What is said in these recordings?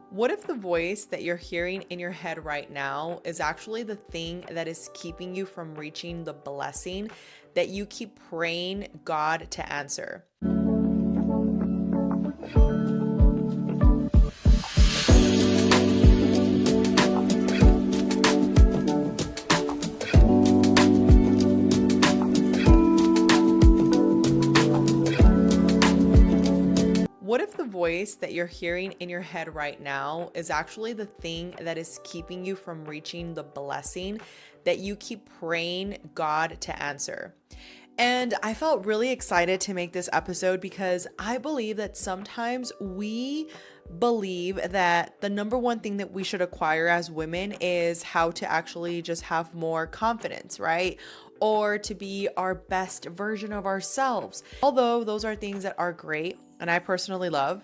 What if the voice that you're hearing in your head right now is actually the thing that is keeping you from reaching the blessing that you keep praying God to answer? What if the voice that you're hearing in your head right now is actually the thing that is keeping you from reaching the blessing that you keep praying God to answer? And I felt really excited to make this episode because I believe that sometimes we believe that the number one thing that we should acquire as women is how to actually just have more confidence, right? Or to be our best version of ourselves. Although those are things that are great and I personally love,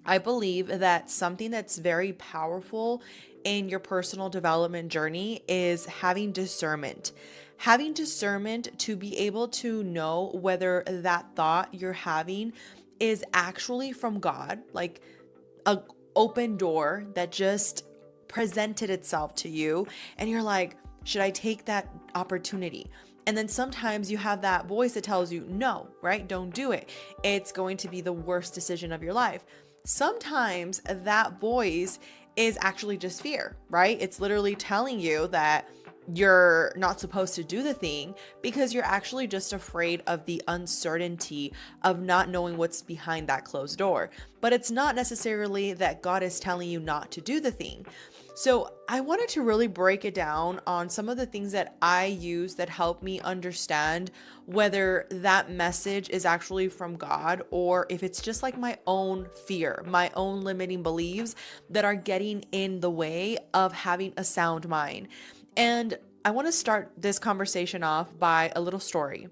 I believe that something that's very powerful in your personal development journey is having discernment. Having discernment to be able to know whether that thought you're having is actually from God, like a open door that just presented itself to you and you're like, should I take that opportunity? And then sometimes you have that voice that tells you, no, right? Don't do it. It's going to be the worst decision of your life. Sometimes that voice is actually just fear, right? It's literally telling you that you're not supposed to do the thing because you're actually just afraid of the uncertainty of not knowing what's behind that closed door. But it's not necessarily that God is telling you not to do the thing. So I wanted to really break it down on some of the things that I use that help me understand whether that message is actually from God or if it's just like my own fear, my own limiting beliefs that are getting in the way of having a sound mind. And I want to start this conversation off by a little story.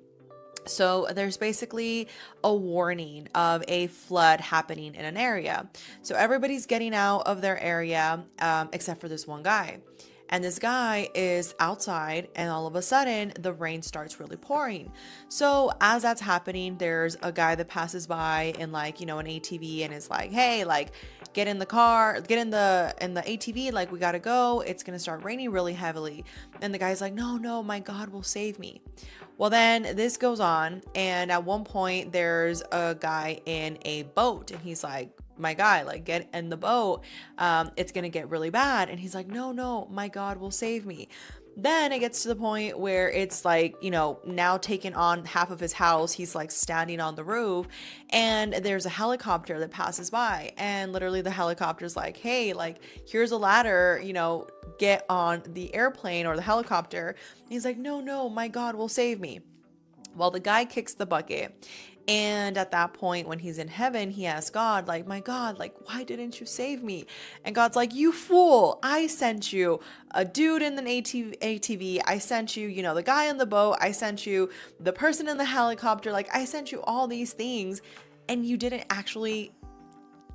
So there's basically a warning of a flood happening in an area. So everybody's getting out of their area except for this one guy. And this guy is outside and all of a sudden the rain starts really pouring. So as that's happening, there's a guy that passes by in like, an ATV and is like, hey, like get in the car, get in the ATV, like we gotta go. It's gonna start raining really heavily. And the guy's like, no, my God will save me. Well, then this goes on, and at one point there's a guy in a boat, and he's like, my guy, like get in the boat. It's gonna get really bad. And he's like, no, my God will save me. Then it gets to the point where it's like, now taking on half of his house. He's like standing on the roof and there's a helicopter that passes by. And literally the helicopter's like, hey, like, here's a ladder, get on the airplane or the helicopter. And he's like, no, my God will save me. Well, the guy kicks the bucket. And at that point, when he's in heaven, he asks God, like, my God, like, why didn't you save me? And God's like, you fool, I sent you a dude in an ATV. I sent you, the guy in the boat. I sent you the person in the helicopter. Like, I sent you all these things and you didn't actually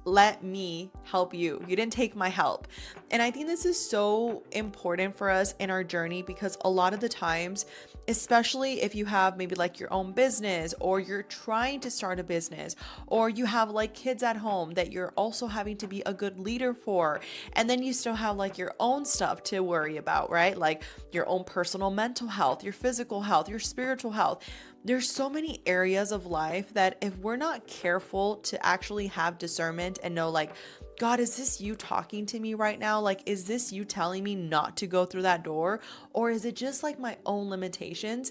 let me help you. You didn't take my help. And I think this is so important for us in our journey because a lot of the times, especially if you have maybe like your own business or you're trying to start a business or you have like kids at home that you're also having to be a good leader for, and then you still have like your own stuff to worry about, right? Like your own personal mental health, your physical health, your spiritual health. There's so many areas of life that if we're not careful to actually have discernment and know like, God, is this you talking to me right now? Like, is this you telling me not to go through that door? Or is it just like my own limitations?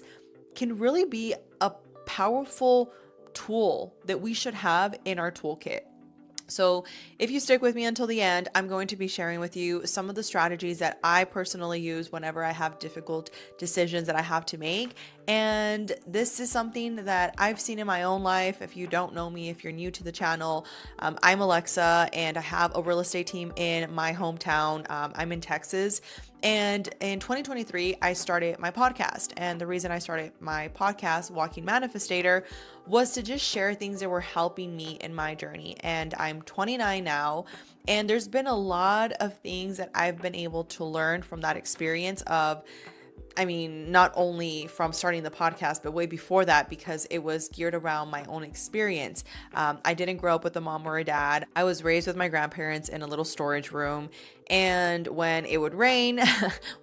Can really be a powerful tool that we should have in our toolkit. So if you stick with me until the end, I'm going to be sharing with you some of the strategies that I personally use whenever I have difficult decisions that I have to make. And this is something that I've seen in my own life. If you don't know me, if you're new to the channel, I'm Alexa and I have a real estate team in my hometown. I'm in Texas. And in 2023, I started my podcast. And the reason I started my podcast, Walking Manifestator, was to just share things that were helping me in my journey. And I'm 29 now. And there's been a lot of things that I've been able to learn from that experience of I mean, not only from starting the podcast, but way before that, because it was geared around my own experience. I didn't grow up with a mom or a dad. I was raised with my grandparents in a little storage room. And when it would rain,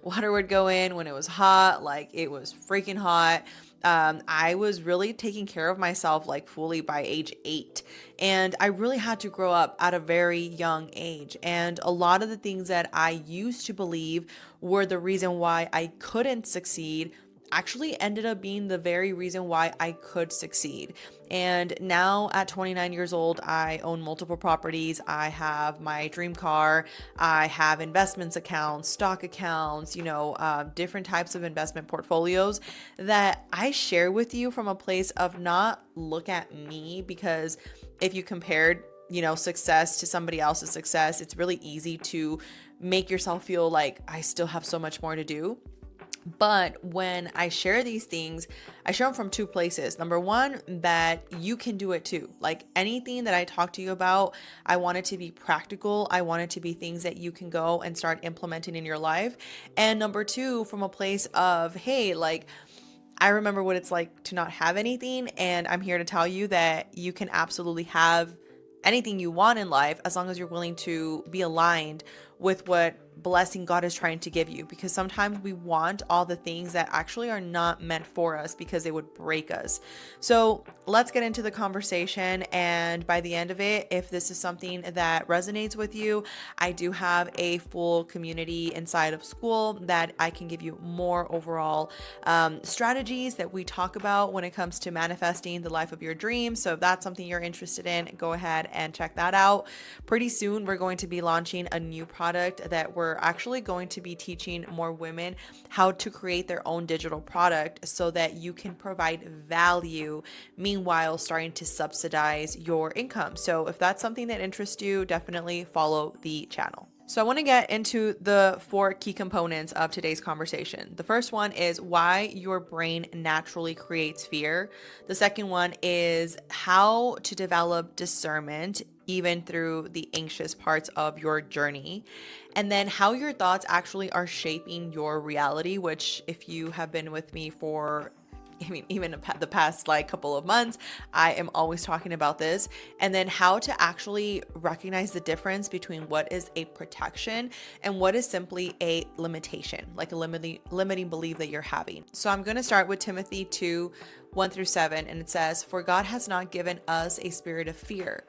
water would go in. When it was hot, like it was freaking hot. I was really taking care of myself like fully by age 8. And I really had to grow up at a very young age. And a lot of the things that I used to believe were the reason why I couldn't succeed actually ended up being the very reason why I could succeed. And now at 29 years old, I own multiple properties. I have my dream car. I have investments accounts, stock accounts, different types of investment portfolios that I share with you from a place of not look at me, because if you compared success to somebody else's success, it's really easy to make yourself feel like I still have so much more to do. But when I share these things, I share them from two places. Number one, that you can do it too. Like anything that I talk to you about, I want it to be practical. I want it to be things that you can go and start implementing in your life. And number two, from a place of, hey, like, I remember what it's like to not have anything. And I'm here to tell you that you can absolutely have anything you want in life as long as you're willing to be aligned with what blessing God is trying to give you. Because sometimes we want all the things that actually are not meant for us because they would break us. So let's get into the conversation. And by the end of it, if this is something that resonates with you, I do have a full community inside of school that I can give you more overall strategies that we talk about when it comes to manifesting the life of your dreams. So if that's something you're interested in, go ahead and check that out. Pretty soon, we're going to be launching a new product that we're actually going to be teaching more women how to create their own digital product so that you can provide value, meanwhile starting to subsidize your income. So if that's something that interests you, definitely follow the channel. So I want to get into the 4 key components of today's conversation. The first one is why your brain naturally creates fear. The second one is how to develop discernment even through the anxious parts of your journey. And then how your thoughts actually are shaping your reality, which if you have been with me for even the past couple of months, I am always talking about this. And then how to actually recognize the difference between what is a protection and what is simply a limitation, like a limiting belief that you're having. So I'm going to start with Timothy 2:1-7, and it says, "For God has not given us a spirit of fear,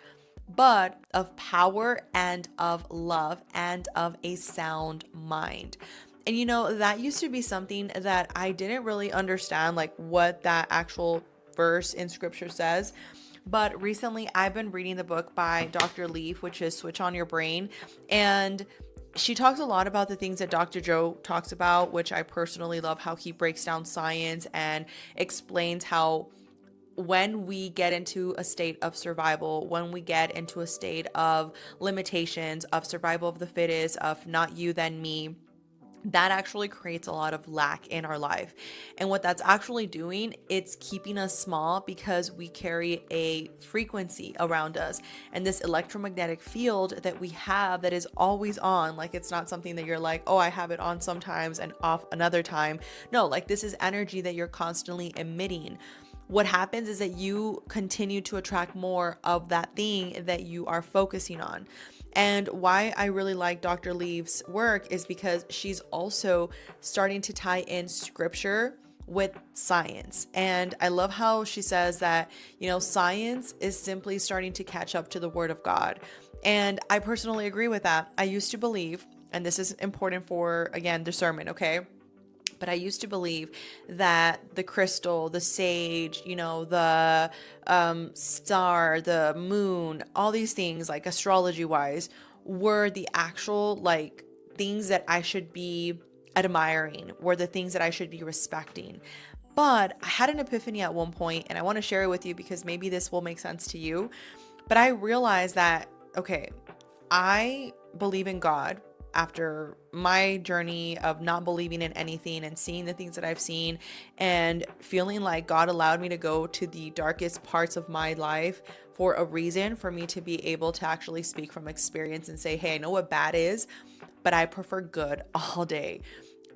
but of power and of love and of a sound mind." And that used to be something that I didn't really understand, like what that actual verse in scripture says. But recently I've been reading the book by Dr. Leaf, which is Switch on Your Brain. And she talks a lot about the things that Dr. Joe talks about, which I personally love how he breaks down science and explains how when we get into a state of survival, when we get into a state of limitations, of survival of the fittest, of not you then me, that actually creates a lot of lack in our life. And what that's actually doing, it's keeping us small because we carry a frequency around us. And this electromagnetic field that we have that is always on, like it's not something that you're like, oh, I have it on sometimes and off another time. No, like this is energy that you're constantly emitting. What happens is that you continue to attract more of that thing that you are focusing on. And why I really like Dr. Leaf's work is because she's also starting to tie in scripture with science. And I love how she says that, science is simply starting to catch up to the word of God. And I personally agree with that. I used to believe, and this is important for, again, discernment, okay? But I used to believe that the crystal, the sage, the star, the moon, all these things, like astrology wise, were the actual things that I should be admiring, were the things that I should be respecting. But I had an epiphany at one point, and I want to share it with you because maybe this will make sense to you. But I realized that, okay, I believe in God. After my journey of not believing in anything and seeing the things that I've seen and feeling like God allowed me to go to the darkest parts of my life for a reason, for me to be able to actually speak from experience and say, hey, I know what bad is, but I prefer good all day.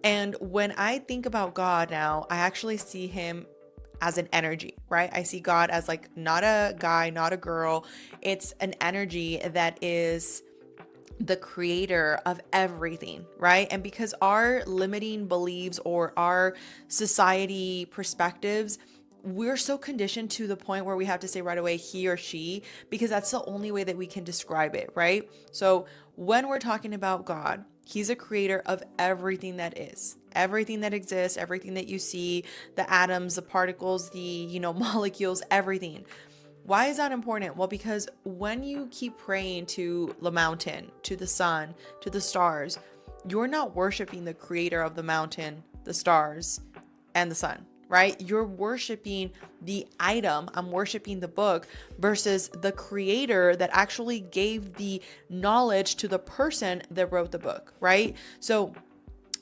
And when I think about God now, I actually see him as an energy, right? I see God as like not a guy, not a girl. It's an energy that is the creator of everything, right? And because our limiting beliefs or our society perspectives, we're so conditioned to the point where we have to say right away he or she, because that's the only way that we can describe it, right? So when we're talking about God, he's a creator of everything that is, everything that exists, everything that you see, the atoms, the particles, the, molecules, everything. Why is that important? Well, because when you keep praying to the mountain, to the sun, to the stars, you're not worshiping the creator of the mountain, the stars, and the sun, right? You're worshiping the item. I'm worshiping the book versus the creator that actually gave the knowledge to the person that wrote the book, right? So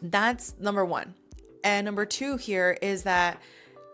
that's number one. And number two here is that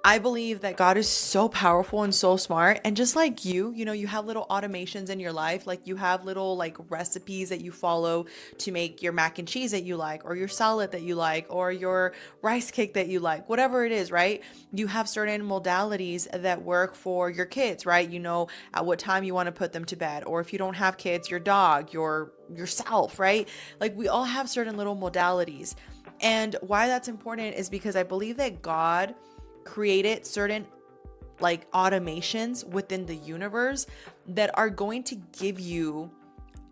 I believe that God is so powerful and so smart. And just like you have little automations in your life, like you have little like recipes that you follow to make your mac and cheese that you like, or your salad that you like, or your rice cake that you like, whatever it is, right? You have certain modalities that work for your kids, right? You know at what time you want to put them to bed, or if you don't have kids, your dog, yourself, right? Like we all have certain little modalities. And why that's important is because I believe that God created certain like automations within the universe that are going to give you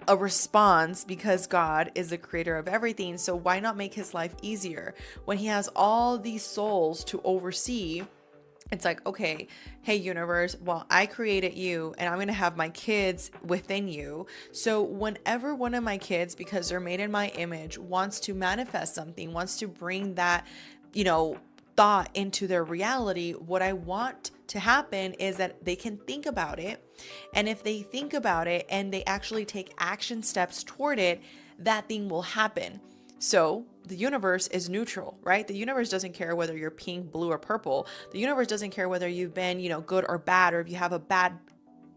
a response because God is the creator of everything. So why not make his life easier when he has all these souls to oversee? It's like, okay, hey universe, well, I created you and I'm going to have my kids within you. So whenever one of my kids, because they're made in my image, wants to manifest something, wants to bring that, thought into their reality, what I want to happen is that they can think about it. And if they think about it and they actually take action steps toward it, that thing will happen. So the universe is neutral, right? The universe doesn't care whether you're pink, blue, or purple. The universe doesn't care whether you've been, good or bad, or if you have a bad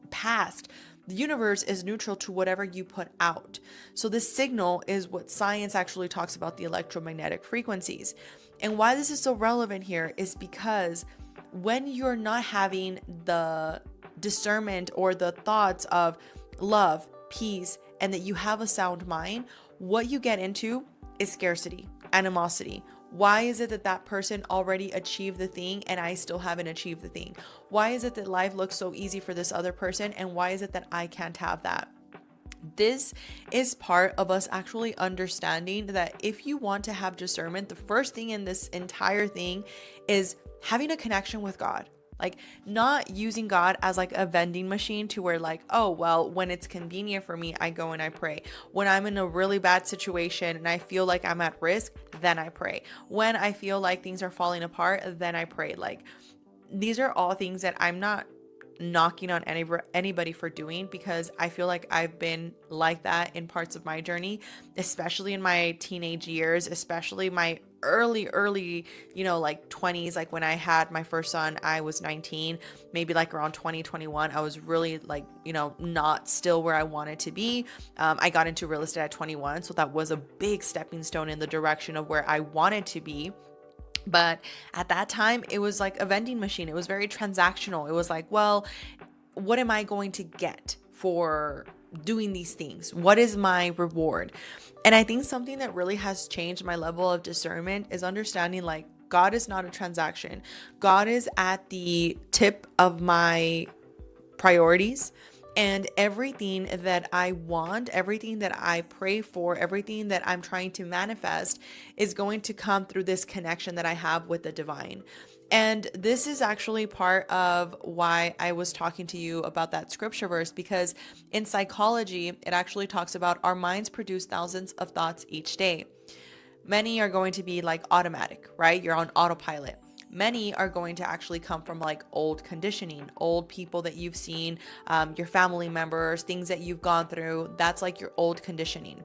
past. The universe is neutral to whatever you put out. So this signal is what science actually talks about, the electromagnetic frequencies. And why this is so relevant here is because when you're not having the discernment or the thoughts of love, peace, and that you have a sound mind, what you get into is scarcity, animosity. Why is it that that person already achieved the thing and I still haven't achieved the thing? Why is it that life looks so easy for this other person and why is it that I can't have that? This is part of us actually understanding that if you want to have discernment, the first thing in this entire thing is having a connection with God. Like not using God as like a vending machine to where like, oh, well, when it's convenient for me, I go and I pray. When I'm in a really bad situation and I feel like I'm at risk, then I pray. When I feel like things are falling apart, then I pray. Like these are all things that I'm not knocking on anybody for doing, because I feel like I've been like that in parts of my journey, especially in my teenage years, especially my early like 20s. Like when I had my first son, I was 19, maybe like around 2021, I was really like not still where I wanted to be. I got into real estate at 21, so that was a big stepping stone in the direction of where I wanted to be. But at that time, it was like a vending machine. It was very transactional. It was like, well, what am I going to get for doing these things? What is my reward? And I think something that really has changed my level of discernment is understanding like God is not a transaction. God is at the tip of my priorities. And everything that I want, everything that I pray for, everything that I'm trying to manifest is going to come through this connection that I have with the divine. And this is actually part of why I was talking to you about that scripture verse, because in psychology, it actually talks about our minds produce thousands of thoughts each day. Many are going to be like automatic, right? You're on autopilot. Many are going to actually come from like old conditioning, old people that you've seen, your family members, things that you've gone through. That's like your old conditioning.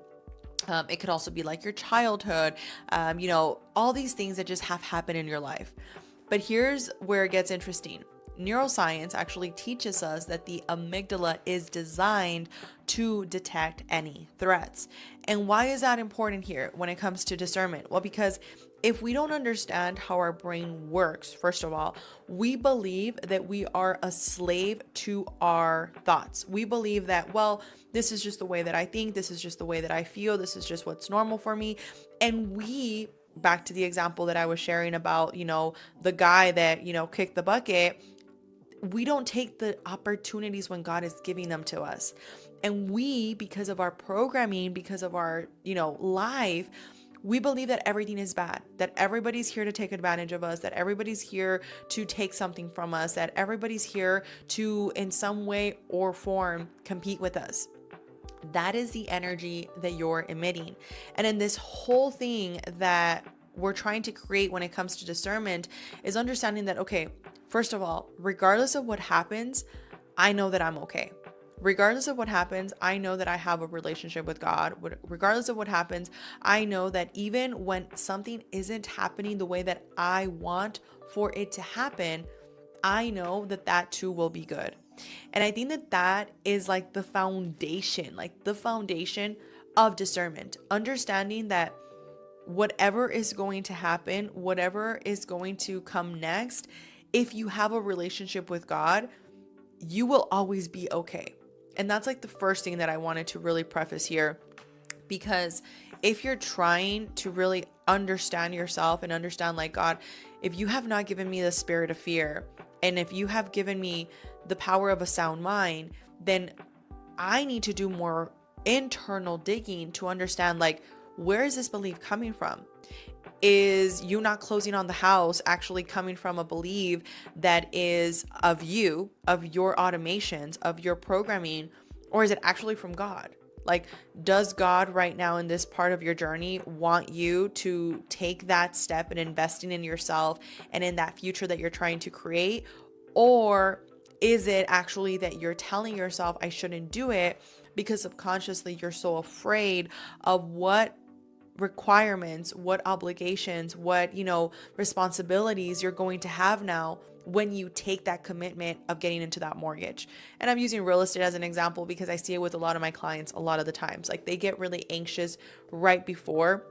It could also be like your childhood, all these things that just have happened in your life. But here's where it gets interesting. Neuroscience actually teaches us that the amygdala is designed to detect any threats. And why is that important here when it comes to discernment? Well, because if we don't understand how our brain works, first of all, we believe that we are a slave to our thoughts. We believe that, well, this is just the way that I think, this is just the way that I feel, this is just what's normal for me. And back to the example that I was sharing about, the guy that, kicked the bucket, we don't take the opportunities when God is giving them to us. And because of our programming, because of our, life, we believe that everything is bad, that everybody's here to take advantage of us, that everybody's here to take something from us, that everybody's here to, in some way or form, compete with us. That is the energy that you're emitting. And in this whole thing that we're trying to create when it comes to discernment is understanding that, okay, first of all, regardless of what happens, I know that I'm okay. Regardless of what happens, I know that I have a relationship with God. Regardless of what happens, I know that even when something isn't happening the way that I want for it to happen, I know that that too will be good. And I think that that is like the foundation of discernment. Understanding that whatever is going to happen, whatever is going to come next, if you have a relationship with God, you will always be okay. And that's like the first thing that I wanted to really preface here, because if you're trying to really understand yourself and understand, like, God, if you have not given me the spirit of fear, and if you have given me the power of a sound mind, then I need to do more internal digging to understand, like, where is this belief coming from? Is you not closing on the house actually coming from a belief that is of you, of your automations, of your programming, or is it actually from God? Like, does God right now in this part of your journey want you to take that step in investing in yourself and in that future that you're trying to create? Or is it actually that you're telling yourself, I shouldn't do it, because subconsciously you're so afraid of what requirements, what obligations, what, responsibilities you're going to have now when you take that commitment of getting into that mortgage. And I'm using real estate as an example because I see it with a lot of my clients a lot of the times. Like, they get really anxious right before,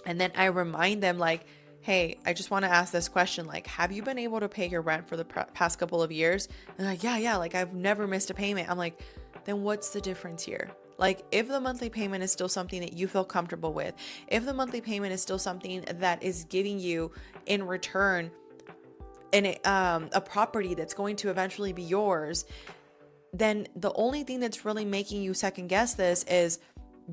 and then I remind them, like, hey, I just want to ask this question. Like, have you been able to pay your rent for the past couple of years? And like, yeah, like, I've never missed a payment. I'm like, then what's the difference here? Like, if the monthly payment is still something that you feel comfortable with, if the monthly payment is still something that is giving you in return a property that's going to eventually be yours, then the only thing that's really making you second guess this is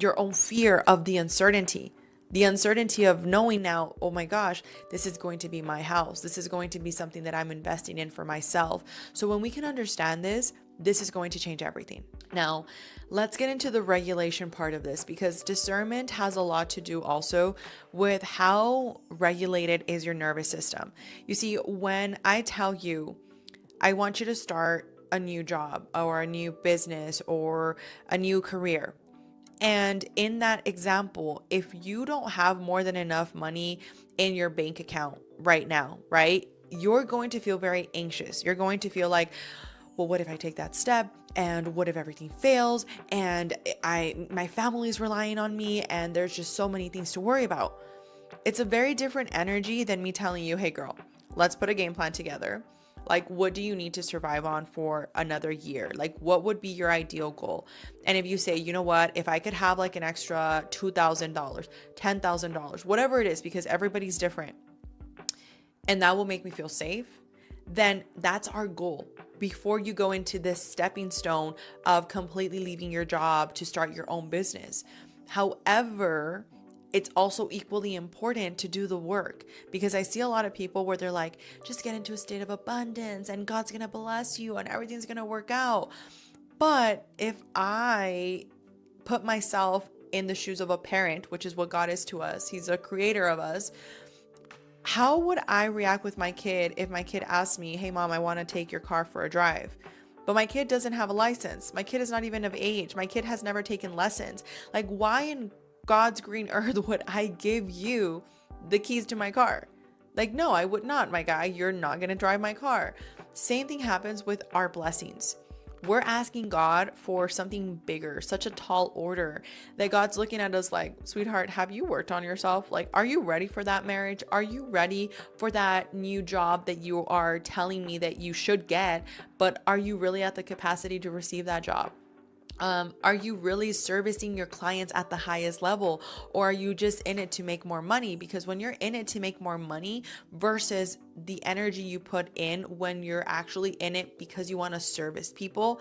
your own fear of the uncertainty. The uncertainty of knowing now, oh my gosh, this is going to be my house. This is going to be something that I'm investing in for myself. So when we can understand this, this is going to change everything. Now, let's get into the regulation part of this, because discernment has a lot to do also with how regulated is your nervous system. You see, when I tell you, I want you to start a new job or a new business or a new career, and in that example, if you don't have more than enough money in your bank account right now, right, you're going to feel very anxious. You're going to feel like, well, what if I take that step? And what if everything fails? And my family's relying on me, and there's just so many things to worry about. It's a very different energy than me telling you, hey girl, let's put a game plan together. Like, what do you need to survive on for another year? Like, what would be your ideal goal? And if you say, you know what, if I could have like an extra $2,000, $10,000, whatever it is, because everybody's different, and that will make me feel safe, then that's our goal before you go into this stepping stone of completely leaving your job to start your own business. However, it's also equally important to do the work, because I see a lot of people where they're like, just get into a state of abundance and God's going to bless you and everything's going to work out. But if I put myself in the shoes of a parent, which is what God is to us, He's a creator of us, how would I react with my kid if my kid asked me, hey mom, I want to take your car for a drive? But my kid doesn't have a license. My kid is not even of age. My kid has never taken lessons. Like, why in God's green earth would I give you the keys to my car? Like, no, I would not, my guy. You're not going to drive my car. Same thing happens with our blessings. we're asking God for something bigger, such a tall order, that God's looking at us like, sweetheart, have you worked on yourself? Like, are you ready for that marriage? Are you ready for that new job that you are telling me that you should get? But are you really at the capacity to receive that job? Are you really servicing your clients at the highest level, or are you just in it to make more money? Because when you're in it to make more money versus the energy you put in when you're actually in it because you want to service people,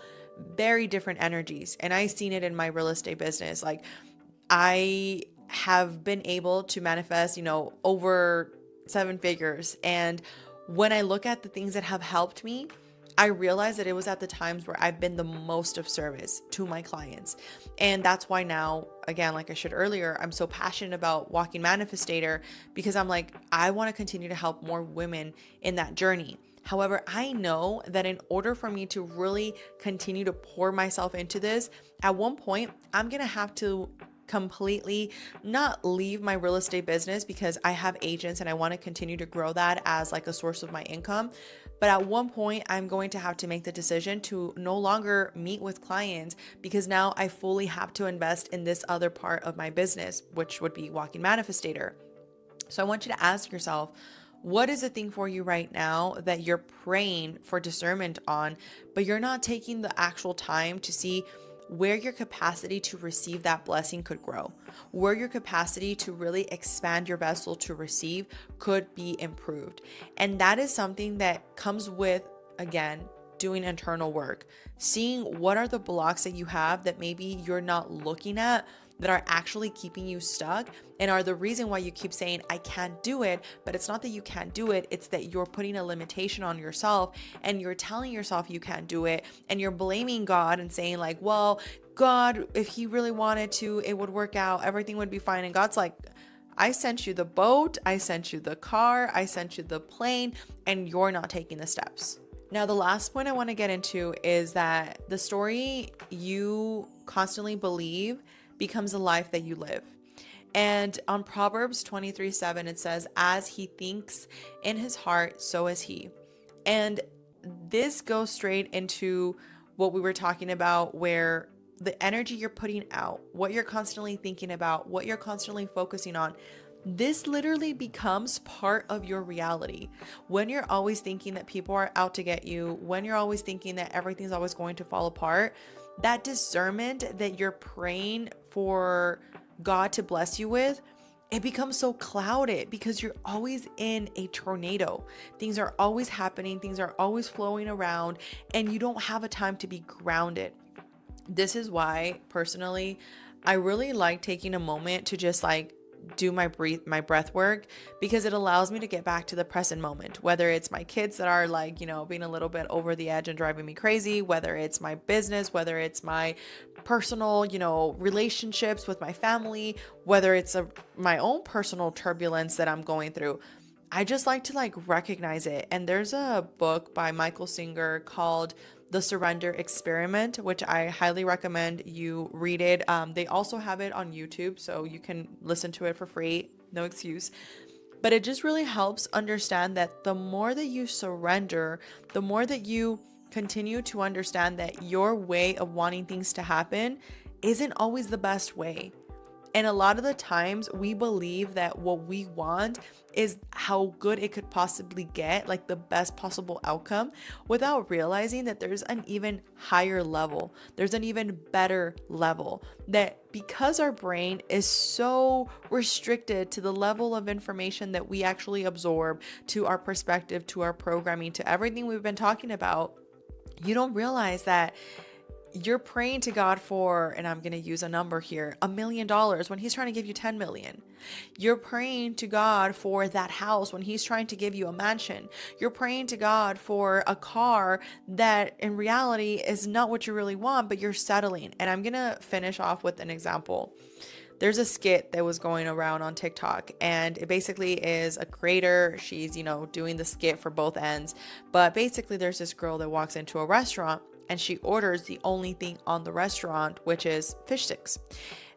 very different energies. And I've seen it in my real estate business. Like, I have been able to manifest, over 7 figures. And when I look at the things that have helped me, I realized that it was at the times where I've been the most of service to my clients. And that's why now, again, like I shared earlier, I'm so passionate about Walking Manifestator, because I'm like, I want to continue to help more women in that journey. However, I know that in order for me to really continue to pour myself into this, at one point, I'm going to have to completely not leave my real estate business, because I have agents and I want to continue to grow that as like a source of my income. But at one point, I'm going to have to make the decision to no longer meet with clients, because now I fully have to invest in this other part of my business, which would be Walking Manifestator. So I want you to ask yourself, what is the thing for you right now that you're praying for discernment on, but you're not taking the actual time to see where your capacity to receive that blessing could grow, where your capacity to really expand your vessel to receive could be improved. And that is something that comes with, again, doing internal work, seeing what are the blocks that you have that maybe you're not looking at, that are actually keeping you stuck and are the reason why you keep saying, I can't do it. But it's not that you can't do it. It's that you're putting a limitation on yourself and you're telling yourself you can't do it. And you're blaming God and saying like, well, God, if he really wanted to, it would work out. Everything would be fine. And God's like, I sent you the boat. I sent you the car. I sent you the plane, and you're not taking the steps. Now, the last point I want to get into is that the story you constantly believe becomes a life that you live. And on Proverbs 23:7, it says, as he thinks in his heart, so is he. And this goes straight into what we were talking about, where the energy you're putting out, what you're constantly thinking about, what you're constantly focusing on, this literally becomes part of your reality. When you're always thinking that people are out to get you, when you're always thinking that everything's always going to fall apart, that discernment that you're praying for God to bless you with, it becomes so clouded because you're always in a tornado. Things are always happening, things are always flowing around, and you don't have a time to be grounded. This is why, personally, I really like taking a moment to just like do my breath work, because it allows me to get back to the present moment, whether it's my kids that are like, being a little bit over the edge and driving me crazy, whether it's my business, whether it's my personal, relationships with my family, whether it's my own personal turbulence that I'm going through. I just like to recognize it. And there's a book by Michael Singer called The Surrender Experiment, which I highly recommend you read it. They also have it on YouTube, so you can listen to it for free, no excuse. But it just really helps understand that the more that you surrender, the more that you continue to understand that your way of wanting things to happen isn't always the best way. And a lot of the times we believe that what we want is how good it could possibly get, like the best possible outcome, without realizing that there's an even higher level. There's an even better level, that because our brain is so restricted to the level of information that we actually absorb, to our perspective, to our programming, to everything we've been talking about, you don't realize that you're praying to God for, and I'm going to use a number here, $1 million when he's trying to give you 10 million. You're praying to God for that house when he's trying to give you a mansion. You're praying to God for a car that in reality is not what you really want, but you're settling. And I'm going to finish off with an example. There's a skit that was going around on TikTok, and it basically is a creator. She's, doing the skit for both ends. But basically there's this girl that walks into a restaurant and she orders the only thing on the restaurant, which is fish sticks.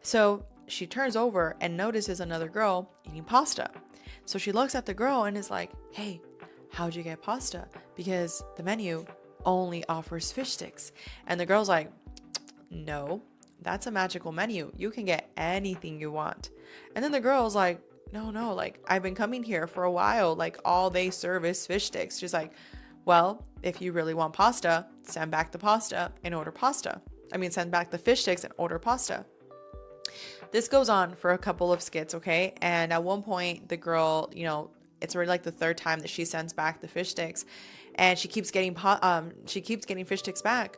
So she turns over and notices another girl eating pasta. So she looks at the girl and is like, hey, how'd you get pasta? Because the menu only offers fish sticks. And the girl's like, no, that's a magical menu. You can get anything you want. And then the girl's like, no, like I've been coming here for a while. Like all they serve is fish sticks. She's like, well, if you really want pasta, send back the pasta and order pasta. Send back the fish sticks and order pasta. This goes on for a couple of skits, okay? And at one point, the girl, it's already like the third time that she sends back the fish sticks, and she keeps getting fish sticks back.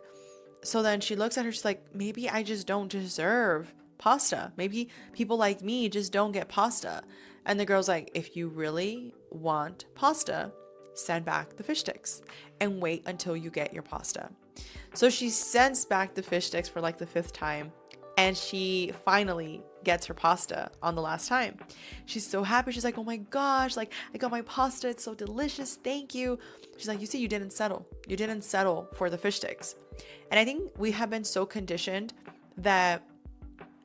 So then she looks at her, she's like, maybe I just don't deserve pasta. Maybe people like me just don't get pasta. And the girl's like, if you really want pasta, send back the fish sticks and wait until you get your pasta. So she sends back the fish sticks for like the fifth time, and she finally gets her pasta on the last time. She's so happy. She's like, oh my gosh, like I got my pasta. It's so delicious. Thank you. She's like, you see, you didn't settle. You didn't settle for the fish sticks. And I think we have been so conditioned that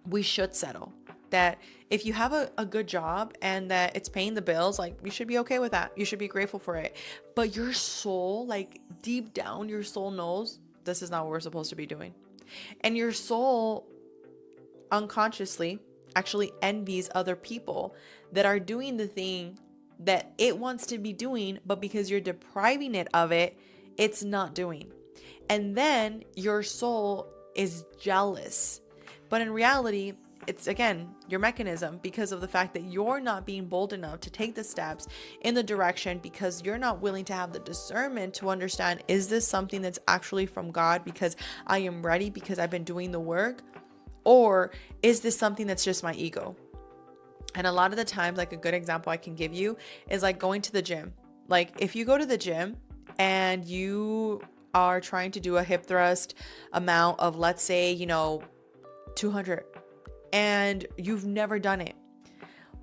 we should settle. That if you have a good job and that it's paying the bills, like you should be okay with that. You should be grateful for it. But your soul, like deep down, your soul knows this is not what we're supposed to be doing. And your soul unconsciously actually envies other people that are doing the thing that it wants to be doing, but because you're depriving it of it, it's not doing. And then your soul is jealous. But in reality, it's again your mechanism, because of the fact that you're not being bold enough to take the steps in the direction, because you're not willing to have the discernment to understand, is this something that's actually from God because I am ready, because I've been doing the work? Or is this something that's just my ego? And a lot of the times, like a good example I can give you is like going to the gym. Like if you go to the gym and you are trying to do a hip thrust amount of, let's say, 200, and you've never done it.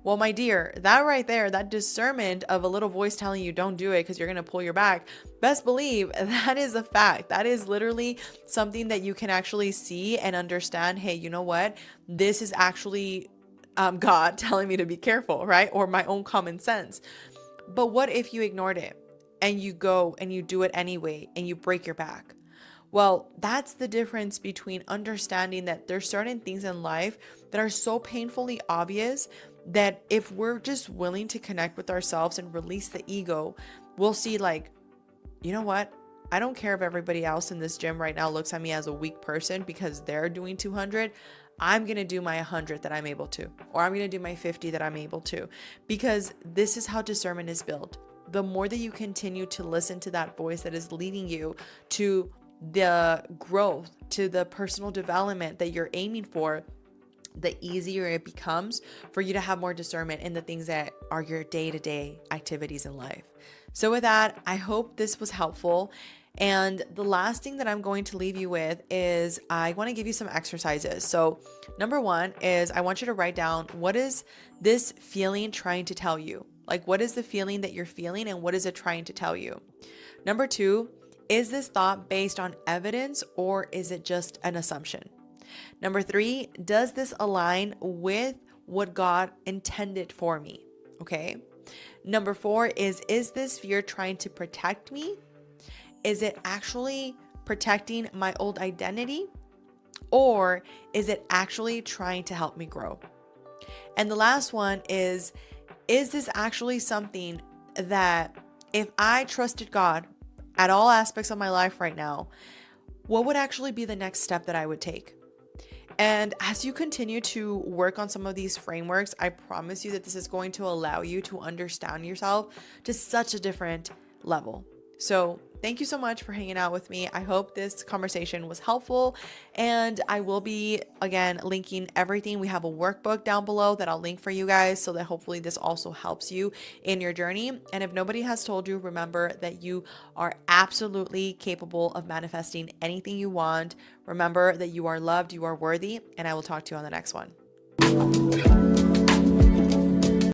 Well, my dear, that right there, that discernment of a little voice telling you don't do it because you're going to pull your back, best believe that is a fact. That is literally something that you can actually see and understand. Hey, you know what? This is actually God telling me to be careful, right? Or my own common sense. But what if you ignored it and you go and you do it anyway and you break your back? Well, that's the difference between understanding that there's certain things in life that are so painfully obvious that if we're just willing to connect with ourselves and release the ego, we'll see like, you know what? I don't care if everybody else in this gym right now looks at me as a weak person because they're doing 200. I'm going to do my 100 that I'm able to, or I'm going to do my 50 that I'm able to, because this is how discernment is built. The more that you continue to listen to that voice that is leading you to the growth, to the personal development that you're aiming for, the easier it becomes for you to have more discernment in the things that are your day-to-day activities in life. So with that, I hope this was helpful. And the last thing that I'm going to leave you with is I want to give you some exercises. So number one is I want you to write down, what is this feeling trying to tell you? Like, what is the feeling that you're feeling and what is it trying to tell you? Number two, is this thought based on evidence or is it just an assumption? Number three, does this align with what God intended for me? Okay. Number four is this fear trying to protect me? Is it actually protecting my old identity? Or is it actually trying to help me grow? And the last one is this actually something that if I trusted God at all aspects of my life right now, what would actually be the next step that I would take? And as you continue to work on some of these frameworks, I promise you that this is going to allow you to understand yourself to such a different level. So thank you so much for hanging out with me. I hope this conversation was helpful, and I will be, again, linking everything. We have a workbook down below that I'll link for you guys so that hopefully this also helps you in your journey. And if nobody has told you, remember that you are absolutely capable of manifesting anything you want. Remember that you are loved, you are worthy, and I will talk to you on the next one.